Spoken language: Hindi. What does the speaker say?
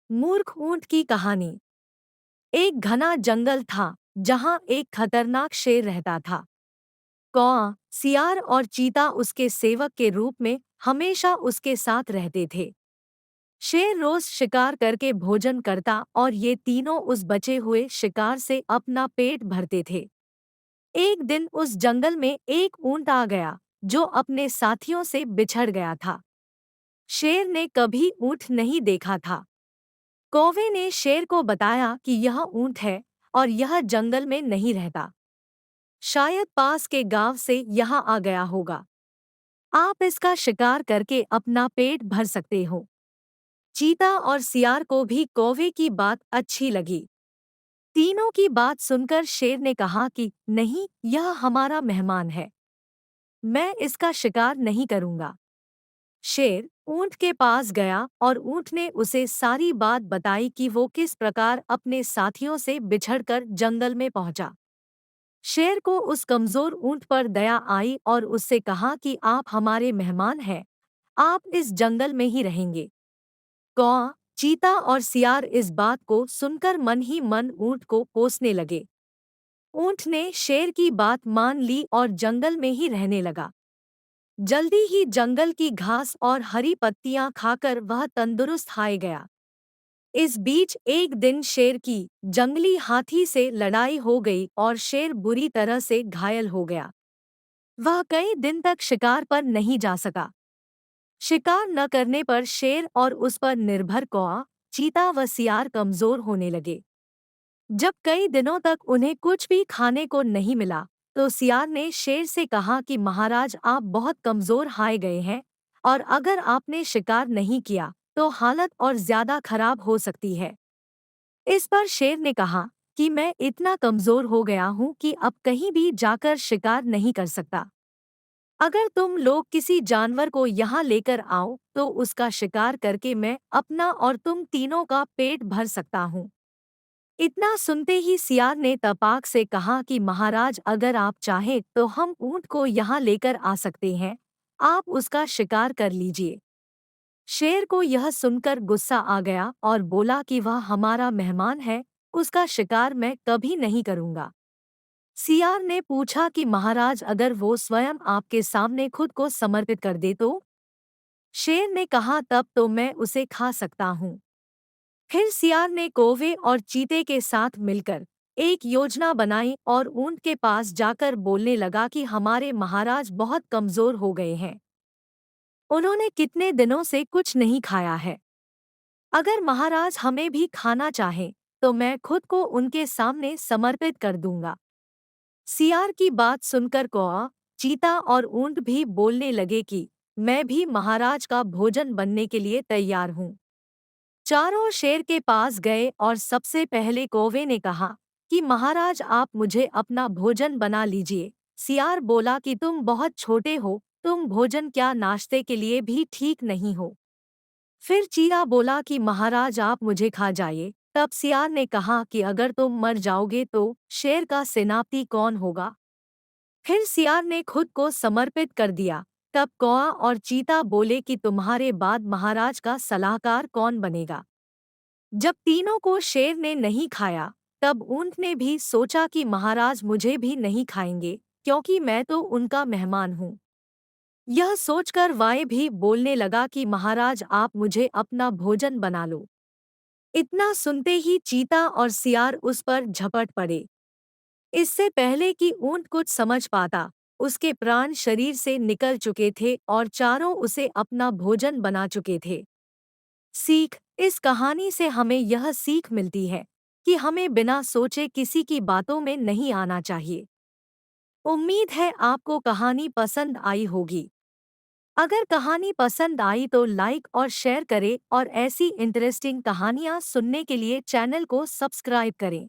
मूर्ख ऊंट की कहानी। एक घना जंगल था जहां एक खतरनाक शेर रहता था। कौआ, सियार और चीता उसके सेवक के रूप में हमेशा उसके साथ रहते थे। शेर रोज शिकार करके भोजन करता और ये तीनों उस बचे हुए शिकार से अपना पेट भरते थे। एक दिन उस जंगल में एक ऊंट आ गया जो अपने साथियों से बिछड़ गया था। शेर ने कभी ऊंट नहीं देखा था। कौवे ने शेर को बताया कि यह ऊंट है और यह जंगल में नहीं रहता। शायद पास के गांव से यहाँ आ गया होगा। आप इसका शिकार करके अपना पेट भर सकते हो। चीता और सियार को भी कौवे की बात अच्छी लगी। तीनों की बात सुनकर शेर ने कहा कि नहीं, यह हमारा मेहमान है, मैं इसका शिकार नहीं करूंगा। शेर ऊंट के पास गया और ऊंट ने उसे सारी बात बताई कि वो किस प्रकार अपने साथियों से बिछड़कर जंगल में पहुंचा। शेर को उस कमजोर ऊंट पर दया आई और उससे कहा कि आप हमारे मेहमान हैं, आप इस जंगल में ही रहेंगे। कौआ, चीता और सियार इस बात को सुनकर मन ही मन ऊंट को कोसने लगे। ऊंट ने शेर की बात मान ली और जंगल में ही रहने लगा। जल्दी ही जंगल की घास और हरी पत्तियां खाकर वह तंदुरुस्त हाय गया। इस बीच एक दिन शेर की जंगली हाथी से लड़ाई हो गई और शेर बुरी तरह से घायल हो गया। वह कई दिन तक शिकार पर नहीं जा सका। शिकार न करने पर शेर और उस पर निर्भर कौआ, चीता व सियार कमजोर होने लगे। जब कई दिनों तक उन्हें कुछ भी खाने को नहीं मिला, तो सियार ने शेर से कहा कि महाराज, आप बहुत कमजोर हार गए हैं और अगर आपने शिकार नहीं किया तो हालत और ज्यादा खराब हो सकती है। इस पर शेर ने कहा कि मैं इतना कमजोर हो गया हूँ कि अब कहीं भी जाकर शिकार नहीं कर सकता। अगर तुम लोग किसी जानवर को यहाँ लेकर आओ तो उसका शिकार करके मैं अपना और तुम तीनों का पेट भर सकता हूँ। इतना सुनते ही सियार ने तपाक से कहा कि महाराज, अगर आप चाहें तो हम ऊंट को यहाँ लेकर आ सकते हैं, आप उसका शिकार कर लीजिए। शेर को यह सुनकर गुस्सा आ गया और बोला कि वह हमारा मेहमान है, उसका शिकार मैं कभी नहीं करूँगा। सियार ने पूछा कि महाराज, अगर वो स्वयं आपके सामने खुद को समर्पित कर दे तो? शेर ने कहा, तब तो मैं उसे खा सकता हूँ। फिर सियार ने कौवे और चीते के साथ मिलकर एक योजना बनाई और ऊंट के पास जाकर बोलने लगा कि हमारे महाराज बहुत कमजोर हो गए हैं, उन्होंने कितने दिनों से कुछ नहीं खाया है। अगर महाराज हमें भी खाना चाहें तो मैं खुद को उनके सामने समर्पित कर दूंगा। सियार की बात सुनकर कौआ, चीता और ऊंट भी बोलने लगे कि मैं भी महाराज का भोजन बनने के लिए तैयार हूँ। चारों शेर के पास गए और सबसे पहले कौवे ने कहा कि महाराज, आप मुझे अपना भोजन बना लीजिए। सियार बोला कि तुम बहुत छोटे हो, तुम भोजन क्या नाश्ते के लिए भी ठीक नहीं हो। फिर चीता बोला कि महाराज, आप मुझे खा जाइए। तब सियार ने कहा कि अगर तुम मर जाओगे तो शेर का सेनापति कौन होगा। फिर सियार ने खुद को समर्पित कर दिया। तब कौआ और चीता बोले कि तुम्हारे बाद महाराज का सलाहकार कौन बनेगा। जब तीनों को शेर ने नहीं खाया, तब ऊंट ने भी सोचा कि महाराज मुझे भी नहीं खाएंगे, क्योंकि मैं तो उनका मेहमान हूँ। यह सोचकर वाय भी बोलने लगा कि महाराज, आप मुझे अपना भोजन बना लो। इतना सुनते ही चीता और सियार उस पर झपट पड़े। इससे पहले कि ऊंट कुछ समझ पाता, उसके प्राण शरीर से निकल चुके थे और चारों उसे अपना भोजन बना चुके थे। सीख। इस कहानी से हमें यह सीख मिलती है कि हमें बिना सोचे किसी की बातों में नहीं आना चाहिए। उम्मीद है आपको कहानी पसंद आई होगी। अगर कहानी पसंद आई तो लाइक और शेयर करें और ऐसी इंटरेस्टिंग कहानियाँ सुनने के लिए चैनल को सब्सक्राइब करें।